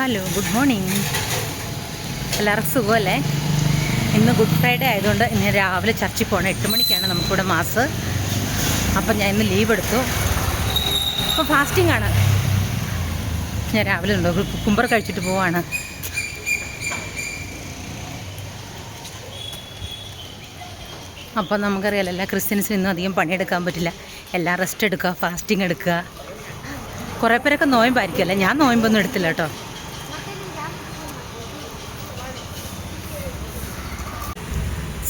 Hello, good morning. എല്ലാവർക്കും സുഖമല്ലേ? ഇന്ന് ഗുഡ് ഫ്രൈഡേ ആയതുകൊണ്ട് ഇന്ന് രാവിലെ ചർച്ചിൽ പോകണം. 8 മണിക്കാണ് നമുക്കിവിടെ മാസ്. അപ്പം ഞാൻ ഇന്ന് ലീവ് എടുത്തു. അപ്പോൾ ഫാസ്റ്റിംഗ് ആണ്. ഞാൻ രാവിലെ ഉണ്ടോ കുക്കുംബർ കഴിച്ചിട്ട് പോവാണ്. അപ്പം നമുക്കറിയാലോ, എല്ലാ ക്രിസ്ത്യൻസിനും ഇന്നും അധികം പണിയെടുക്കാൻ പറ്റില്ല. എല്ലാം റെസ്റ്റ് എടുക്കുക, ഫാസ്റ്റിംഗ് എടുക്കുക. കുറേ പേരൊക്കെ നോയമ്പായിരിക്കുമല്ലേ. ഞാൻ നോയമ്പൊന്നും എടുത്തില്ല കേട്ടോ.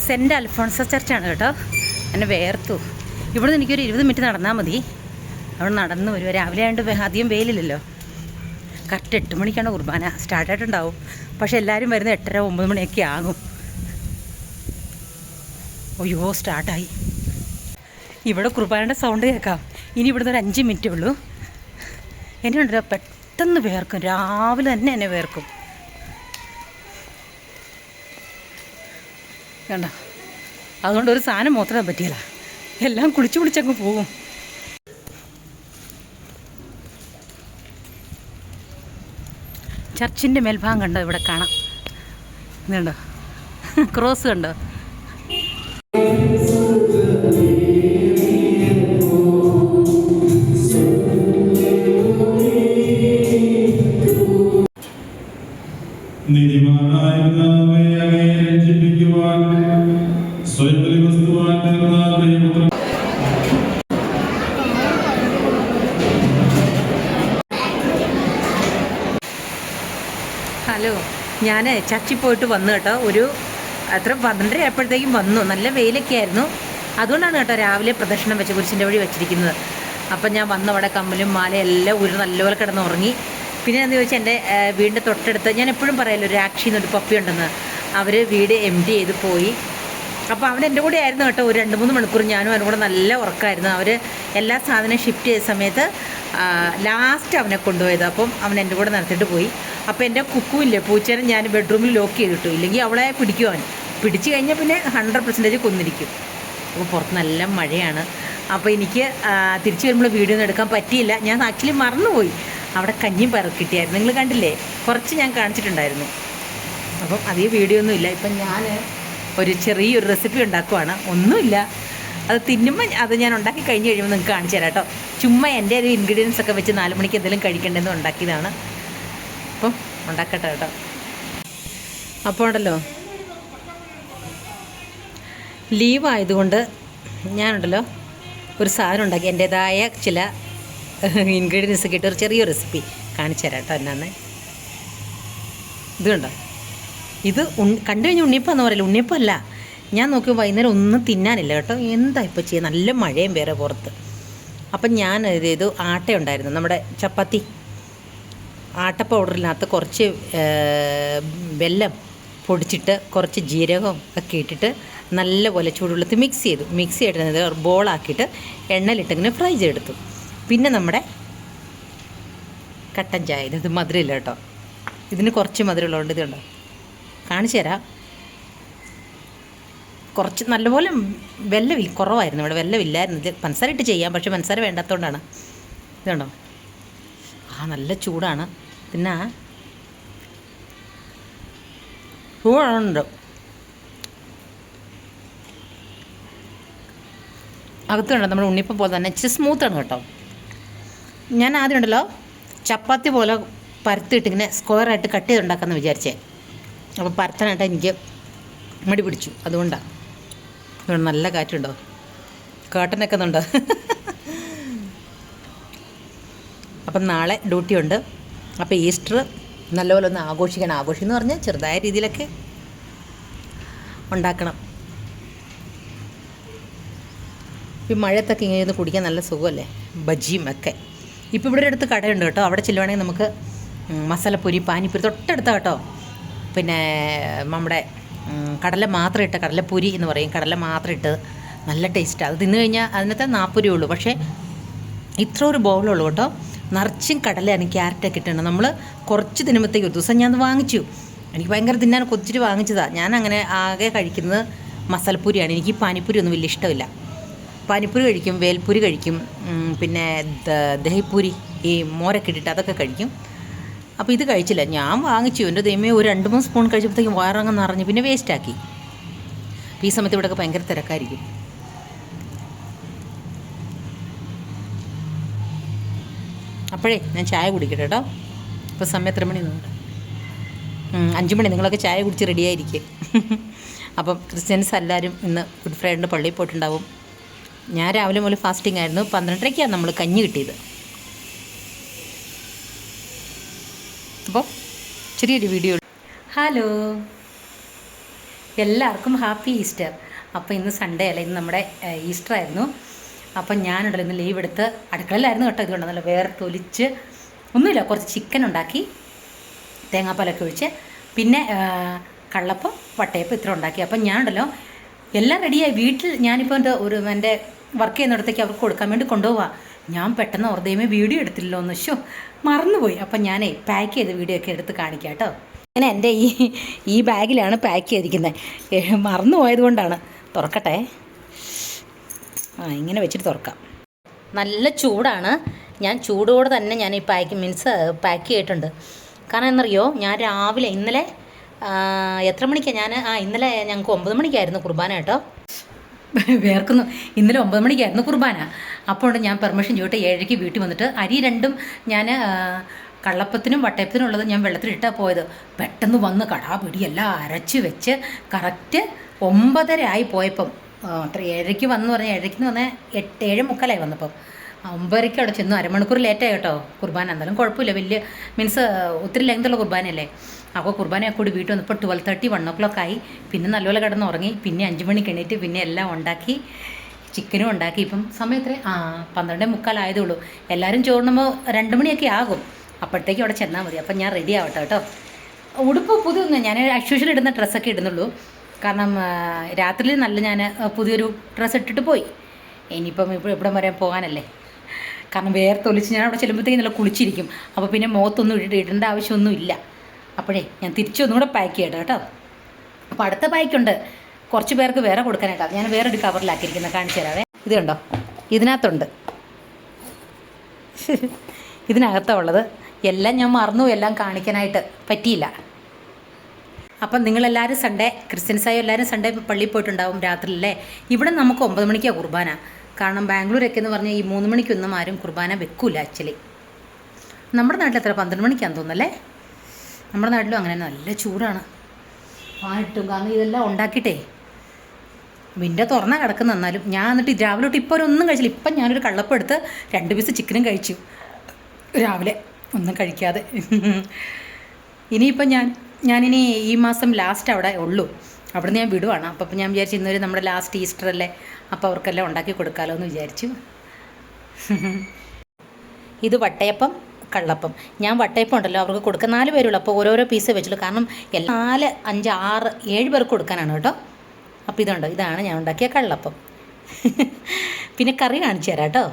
സെൻറ്റ് അൽഫോൺസ ചർച്ചാണ് കേട്ടോ. എന്നെ വേർത്തു. ഇവിടുന്ന് എനിക്കൊരു 20 മിനിറ്റ് നടന്നാൽ മതി. അവിടെ നടന്ന് വരുക. രാവിലെ ആയതുകൊണ്ട് അധികം വെയിലില്ലല്ലോ. കറക്റ്റ് 8 മണിക്കാണ് കുർബാന സ്റ്റാർട്ടായിട്ടുണ്ടാവും. പക്ഷെ എല്ലാവരും വരുന്നത് 8:30 9 മണിയൊക്കെ ആകും. അയ്യോ, സ്റ്റാർട്ടായി. ഇവിടെ കുർബാനയുടെ സൗണ്ട് കേൾക്കാം. ഇനി ഇവിടുന്ന് ഒരു 5 മിനിറ്റേ ഉള്ളൂ. എന്നെ ഉണ്ടല്ലോ പെട്ടെന്ന് വേർക്കും. രാവിലെ തന്നെ എന്നെ വേർക്കും. കണ്ട, അതുകൊണ്ട് ഒരു സാധനം മാത്രമേ പറ്റിയില്ല. എല്ലാം കുളിച്ചങ്ങ് പോകും. ചർച്ചിൻ്റെ മേൽഭാഗം കണ്ടോ? ഇവിടെ കാണാം. ഇതുണ്ടോ ക്രോസ് കണ്ടോ? ഹലോ, ഞാൻ ചർച്ചിൽ പോയിട്ട് വന്നു കേട്ടോ. ഒരു 12:30 ആയപ്പോഴത്തേക്കും വന്നു. നല്ല വെയിലൊക്കെ ആയിരുന്നു. അതുകൊണ്ടാണ് കേട്ടോ രാവിലെ പ്രദക്ഷിണം വെച്ച് കുരിശിൻ്റെ വഴി വെച്ചിരിക്കുന്നത്. അപ്പം ഞാൻ വന്ന അവിടെ കമ്മലും മാലയും എല്ലാം നല്ലപോലെ കിടന്ന് ഉറങ്ങി. പിന്നെ എന്താ ചോദിച്ചാൽ എൻ്റെ വീടിൻ്റെ തൊട്ടടുത്ത്, ഞാൻ എപ്പോഴും പറയല്ലോ, ഒരു രാക്ഷി എന്നൊരു പപ്പി ഉണ്ടെന്ന്. അവർ വീട് empty ചെയ്ത് പോയി. അപ്പോൾ അവൻ എൻ്റെ കൂടെ ആയിരുന്നു കേട്ടോ. ഒരു 2-3 മണിക്കൂർ ഞാനും അവനും കൂടെ നല്ല ഉറക്കമായിരുന്നു. അവർ എല്ലാ സാധനവും ഷിഫ്റ്റ് ചെയ്ത സമയത്ത് ലാസ്റ്റ് അവനെ കൊണ്ടുപോയത്. അപ്പം അവൻ എൻ്റെ കൂടെ നടത്തിയിട്ട് പോയി. അപ്പോൾ എൻ്റെ കുക്കുമില്ലേ, പൂച്ചേനെ ഞാൻ ബെഡ്റൂമിൽ ലോക്ക് ചെയ്തിട്ടു. ഇല്ലെങ്കിൽ അവളെ പിടിക്കും. അവൻ പിടിച്ചു കഴിഞ്ഞാൽ പിന്നെ 100% കൊന്നിരിക്കും. അപ്പോൾ പുറത്ത് നല്ല മഴയാണ്. അപ്പോൾ എനിക്ക് തിരിച്ചു വരുമ്പോൾ വീഡിയോ ഒന്നും എടുക്കാൻ പറ്റിയില്ല. ഞാൻ ആക്ച്വലി മറന്നുപോയി. അവിടെ കഞ്ഞിയും കിട്ടിയായിരുന്നു. നിങ്ങൾ കണ്ടില്ലേ? കുറച്ച് ഞാൻ കാണിച്ചിട്ടുണ്ടായിരുന്നു. അപ്പം അധികം വീഡിയോ ഒന്നും ഇല്ല. ഇപ്പം ഞാൻ ഒരു ചെറിയൊരു റെസിപ്പി ഉണ്ടാക്കുവാണ്. ഒന്നുമില്ല, അത് തിന്നുമ്പോൾ അത് ഞാൻ ഉണ്ടാക്കി കഴിഞ്ഞ് കഴിയുമ്പോൾ നിങ്ങൾക്ക് കാണിച്ചു തരാം കേട്ടോ. ചുമ്മാ എൻ്റെ ഒരു ഇൻഗ്രീഡിയൻസ് ഒക്കെ വെച്ച് 4 മണിക്ക് എന്തെങ്കിലും കഴിക്കേണ്ടതെന്ന് ഉണ്ടാക്കിയതാണ്. അപ്പം ഉണ്ടാക്കട്ടെ കേട്ടോ. അപ്പോൾ ഉണ്ടല്ലോ, ലീവായതുകൊണ്ട് ഞാനുണ്ടല്ലോ ഒരു സാധനം ഉണ്ടാക്കി. എൻ്റേതായ ചില ഇൻഗ്രീഡിയൻസ് ഒക്കെ ഇട്ട് ഒരു ചെറിയ റെസിപ്പി കാണിച്ചു തരാം കേട്ടോ. എന്നാന്ന് ഇത് കണ്ടോ? ഇത് കണ്ടു കഴിഞ്ഞാൽ ഉണ്ണിയപ്പം പറയില്ല. ഉണ്ണിയപ്പമല്ല. ഞാൻ നോക്കി വൈകുന്നേരം ഒന്നും തിന്നാനില്ല കേട്ടോ. എന്താ ഇപ്പോൾ ചെയ്യുക? നല്ല മഴയും വേറെ പുറത്ത്. അപ്പം ഞാൻ ഇത് ആട്ട ഉണ്ടായിരുന്നു, നമ്മുടെ ചപ്പാത്തി ആട്ട പൗഡറിനകത്ത് കുറച്ച് വെല്ലം പൊടിച്ചിട്ട് കുറച്ച് ജീരകം ഒക്കെ ഇട്ടിട്ട് നല്ലപോലെ ചൂടുവെള്ളത്തിൽ മിക്സ് ചെയ്തിട്ട് ബോളാക്കിയിട്ട് എണ്ണയിലിട്ടിങ്ങനെ ഫ്രൈ ചെയ്തെടുത്തു. പിന്നെ നമ്മുടെ കട്ടൻ ചായ. ഇത് മധുരമില്ല കേട്ടോ. ഇതിന് കുറച്ച് മധുരമുള്ളതുകൊണ്ട് ഇതുണ്ടോ കാണിച്ചു തരാം. കുറച്ച് നല്ലപോലെ വെല്ലം കുറവായിരുന്നു. ഇവിടെ വെല്ലമില്ലായിരുന്നു. ഇത് പഞ്ചസാര ഇട്ട് ചെയ്യാം, പക്ഷേ പഞ്ചസാര വേണ്ടാത്തതുകൊണ്ടാണ്. ഇതുണ്ടോ? നല്ല ചൂടാണ്. പിന്നെ ചൂടുണ്ട്. അകത്ത് കണ്ടോ നമ്മുടെ ഉണ്ണിപ്പം പോലെ തന്നെ ഇച്ചിരി സ്മൂത്താണ് കേട്ടോ. ഞാൻ ആദ്യം ഉണ്ടല്ലോ ചപ്പാത്തി പോലെ പരത്തിയിട്ടിങ്ങനെ സ്ക്വയറായിട്ട് കട്ട് ചെയ്തുണ്ടാക്കാമെന്ന് വിചാരിച്ചേ. അപ്പോൾ പരത്താനായിട്ട് എനിക്ക് മടി പിടിച്ചു. അതുകൊണ്ടാണ്. നല്ല കാറ്റുണ്ടോ? കാട്ടനൊക്കെ ഉണ്ടോ? അപ്പം നാളെ ഡ്യൂട്ടി ഉണ്ട്. അപ്പോൾ ഈസ്റ്റർ നല്ലപോലെ ഒന്ന് ആഘോഷിക്കണം. ആഘോഷം എന്ന് പറഞ്ഞാൽ ചെറുതായ രീതിയിലൊക്കെ ഉണ്ടാക്കണം. ഈ മഴയത്തൊക്കെ ഇങ്ങനെ ഒന്ന് കുടിക്കാൻ നല്ല സുഖമല്ലേ, ബജിയും ഒക്കെ. ഇപ്പോൾ ഇവിടെ ഒരു അടുത്ത് കടയുണ്ട് കേട്ടോ. അവിടെ ചെല്ലുവാണെങ്കിൽ നമുക്ക് മസാലപ്പൊരി, പാനിപ്പൊരി തൊട്ടടുത്ത കേട്ടോ. പിന്നെ നമ്മുടെ കടല മാത്രം ഇട്ട കടലപ്പൊരി എന്ന് പറയും. കടല മാത്രം ഇട്ട് നല്ല ടേസ്റ്റാണ്. അത് തിന്നു കഴിഞ്ഞാൽ അതിനകത്ത് 40 രൂപ ഉള്ളൂ. പക്ഷേ ഇത്ര ഒരു ബൗളുള്ളൂ കേട്ടോ. നിറച്ചും കടലയാണ്, ക്യാരറ്റൊക്കെ ഇട്ടുണ്ട്. നമ്മൾ കുറച്ച് തിന്നുമ്പോഴത്തേക്ക് ഒരു ദിവസം ഞാൻ വാങ്ങിച്ചു. എനിക്ക് ഭയങ്കര തിന്നാൻ കൊച്ചിട്ട് വാങ്ങിച്ചതാണ്. ഞാൻ അങ്ങനെ ആകെ കഴിക്കുന്നത് മസാലപ്പൂരിയാണ്. എനിക്ക് പാനിപ്പൂരി ഒന്നും വലിയ ഇഷ്ടമില്ല. പാനിപ്പൂരി കഴിക്കും, വേൽപ്പൂരി കഴിക്കും, പിന്നെ ദഹിപ്പൂരി ഈ മോരൊക്കെ ഇട്ടിട്ട് അതൊക്കെ കഴിക്കും. അപ്പോൾ ഇത് കഴിച്ചില്ല. ഞാൻ വാങ്ങിച്ചു. എൻ്റെ ദൈവമേ, ഒരു 2-3 സ്പൂൺ കഴിച്ചപ്പോഴത്തേക്കും വയറങ്ങ് നിറഞ്ഞു. പിന്നെ വേസ്റ്റാക്കി. ഈ സമയത്ത് ഇവിടെയൊക്കെ ഭയങ്കര തിരക്കായിരിക്കും. അപ്പോഴേ ഞാൻ ചായ കുടിക്കട്ടെ കേട്ടോ. ഇപ്പോൾ സമയം എത്ര മണി? 5 മണി. നിങ്ങളൊക്കെ ചായ കുടിച്ച് റെഡിയായിരിക്കും. അപ്പം ക്രിസ്ത്യൻസ് എല്ലാവരും ഇന്ന് ഗുഡ് ഫ്രൈഡേ പള്ളിയിൽ പോയിട്ടുണ്ടാവും. ഞാൻ രാവിലെ മുതൽ ഫാസ്റ്റിംഗ് ആയിരുന്നു. 12:30ക്കാണ് നമ്മൾ കഞ്ഞി കിട്ടിയത്. അപ്പോൾ ചെറിയൊരു വീഡിയോ. ഹലോ, എല്ലാവർക്കും ഹാപ്പി ഈസ്റ്റർ. അപ്പോൾ ഇന്ന് സൺഡേ അല്ല, ഇന്ന് നമ്മുടെ ഈസ്റ്റർ ആയിരുന്നു. അപ്പം ഞാനുണ്ടല്ലോ ഇന്ന് ലീവ് എടുത്ത് അടുക്കളയിലായിരുന്നു കേട്ടോ. ഇതുകൊണ്ടല്ലോ വേറെ തൊലിച്ച് ഒന്നുമില്ല, കുറച്ച് ചിക്കൻ ഉണ്ടാക്കി, തേങ്ങാപ്പാലൊക്കെ ഒഴിച്ച്, പിന്നെ കള്ളപ്പം വട്ടയപ്പം ഇത്ര ഉണ്ടാക്കി. അപ്പം ഞാനുണ്ടല്ലോ എല്ലാം റെഡിയായി. വീട്ടിൽ ഞാനിപ്പോൾ എൻ്റെ വർക്ക് ചെയ്യുന്നിടത്തേക്ക് അവർക്ക് കൊടുക്കാൻ വേണ്ടി കൊണ്ടുപോവാ. ഞാൻ പെട്ടെന്ന് ഓർമ്മ വീഡിയോ എടുത്തില്ലല്ലോ ഒന്ന്. മറന്നുപോയി. അപ്പം ഞാനേ പാക്ക് ചെയ്ത് വീഡിയോ ഒക്കെ എടുത്ത് കാണിക്കാം കേട്ടോ. ഇങ്ങനെ എൻ്റെ ഈ ബാഗിലാണ് പാക്ക് ചെയ്തിരിക്കുന്നത്. മറന്നു പോയത് കൊണ്ടാണ്. തുറക്കട്ടെ. ഇങ്ങനെ വെച്ചിട്ട് തുറക്കാം. നല്ല ചൂടാണ്. ഞാൻ ചൂടോടെ തന്നെ ഞാൻ ഈ പാക്ക് ചെയ്തിട്ടുണ്ട്. കാരണം എന്നറിയോ, ഞാൻ രാവിലെ ഇന്നലെ എത്ര മണിക്കാണ് ഇന്നലെ ഞങ്ങൾക്ക് 9 മണിക്കായിരുന്നു കുർബാന കേട്ടോ. വേർക്കുന്നു. ഇന്നലെ 9 മണിക്കായിരുന്നു കുർബാന. അപ്പോൾ ഞാൻ പെർമിഷൻ ചോദിട്ട് 7:00 വീട്ടിൽ വന്നിട്ട് അരി രണ്ടും ഞാൻ കള്ളപ്പത്തിനും വട്ടയപ്പത്തിനും ഉള്ളത് ഞാൻ വെള്ളത്തിലിട്ടാണ് പോയത്. പെട്ടെന്ന് വന്ന് കടാപിടി എല്ലാം അരച്ച് വെച്ച് കറക്റ്റ് 9:30 ആയി പോയപ്പം. അത്ര 7:00 വന്നു പറഞ്ഞാൽ 7:00 വന്നാൽ 7:45 വന്നപ്പം 9:00 അവിടെ ചെന്നു. അരമണിക്കൂർ ലേറ്റായി കേട്ടോ കുർബാന. എന്തായാലും കുഴപ്പമില്ല, വലിയ മീൻസ് ഒത്തിരി ലെങ്തുള്ള കുർബാനയല്ലേ. അപ്പോൾ കുർബാനയൊക്കെ കൂടി വീട്ടിൽ വന്നപ്പോൾ 12:30 1 o'clock ആയി. പിന്നെ നല്ലപോലെ കിടന്ന് ഉറങ്ങി. പിന്നെ 5 മണിക്ക് എണീറ്റ് പിന്നെ എല്ലാം ഉണ്ടാക്കി, ചിക്കനും ഉണ്ടാക്കി. ഇപ്പം സമയം എത്ര? 12:45 ആയതേ ഉള്ളൂ. എല്ലാവരും ചോറുമ്പോൾ 2 മണിയൊക്കെ ആകും. അപ്പോഴത്തേക്കും അവിടെ ചെന്നാൽ മതി. അപ്പം ഞാൻ റെഡി ആവട്ടെ കേട്ടോ. ഉടുപ്പ് പുതിയൊന്നും ഞാൻ ആക്ച്വലി ഇടുന്ന ഡ്രസ്സൊക്കെ ഇടുന്നുള്ളൂ. കാരണം രാത്രിയിൽ നല്ല ഞാൻ പുതിയൊരു ഡ്രസ്സ് ഇട്ടിട്ട് പോയി. ഇനിയിപ്പം ഇവിടം വരെ പോകാനല്ലേ. കാരണം വേർത്തൊലിച്ച് ഞാൻ അവിടെ ചെല്ലുമ്പോഴത്തേക്കും നല്ല കുളിച്ചിരിക്കും. അപ്പോൾ പിന്നെ മുഖത്തൊന്നും ഇടേണ്ട ആവശ്യമൊന്നും ഇല്ല. അപ്പോഴേ ഞാൻ തിരിച്ചൊന്നും കൂടെ പാക്ക് ചെയ്യട്ടെ കേട്ടോ. അപ്പോൾ അടുത്ത പായ്ക്കുണ്ട്, കുറച്ച് പേർക്ക് വേറെ കൊടുക്കാനായിട്ടാണ്. ഞാൻ വേറൊരു കവറിലാക്കിയിരിക്കുന്നത്, കാണിച്ചു തരാവേ. ഇത് കണ്ടോ, ഇതിനകത്തുണ്ട്. ഇതിനകത്താണ് ഉള്ളത്. എല്ലാം ഞാൻ മറന്നു, എല്ലാം കാണിക്കാനായിട്ട് പറ്റിയില്ല. അപ്പം നിങ്ങളെല്ലാവരും സൺഡേ, ക്രിസ്ത്യൻസായോ എല്ലാവരും സൺഡേ പള്ളിയിൽ പോയിട്ടുണ്ടാവും രാത്രിയിലല്ലേ. ഇവിടെ നമുക്ക് 9 മണിക്കാണ് കുർബാന. കാരണം ബാംഗ്ലൂരൊക്കെ എന്ന് പറഞ്ഞാൽ ഈ 3 മണിക്കൊന്നും ആരും കുർബാന വെക്കൂല ആക്ച്വലി. നമ്മുടെ നാട്ടിൽ എത്ര 12 മണിക്കാന്ന് തോന്നുന്നല്ലേ. നമ്മുടെ നാട്ടിലും അങ്ങനെ നല്ല ചൂടാണ്. ഇട്ടും കാരണം ഇതെല്ലാം ഉണ്ടാക്കിയിട്ടേ വിൻഡോ തുറന്നാൽ കിടക്കുന്ന. എന്നാലും ഞാൻ എന്നിട്ട് രാവിലെ തൊട്ട് ഇപ്പോൾ ഒന്നും കഴിച്ചില്ല. ഇപ്പം ഞാനൊരു കള്ളപ്പം എടുത്ത് 2 പീസ് ചിക്കനും കഴിച്ചു രാവിലെ, ഒന്നും കഴിക്കാതെ. ഇനിയിപ്പം ഞാനിനി ഈ മാസം ലാസ്റ്റ് അവിടെ ഉള്ളൂ. അവിടെ നിന്ന് ഞാൻ വിടുവാണ്. അപ്പം ഞാൻ വിചാരിച്ചു ഇന്നൊരു നമ്മുടെ ലാസ്റ്റ് ഈസ്റ്റർ അല്ലേ, അപ്പോൾ അവർക്കെല്ലാം ഉണ്ടാക്കി കൊടുക്കാമല്ലോ എന്ന് വിചാരിച്ചു. ഇത് വട്ടയപ്പം കള്ളപ്പം. ഞാൻ വട്ടയപ്പം ഉണ്ടല്ലോ അവർക്ക് കൊടുക്കാൻ 4 പേരുള്ളൂ. അപ്പോൾ ഓരോരോ പീസ് വെച്ചുള്ളൂ. കാരണം 4, 5, 6, 7 പേർക്ക് കൊടുക്കാനാണ് കേട്ടോ. അപ്പോൾ ഇതാണ് ഞാൻ ഉണ്ടാക്കിയ കള്ളപ്പം. പിന്നെ കറി കാണിച്ചു തരാം കേട്ടോ.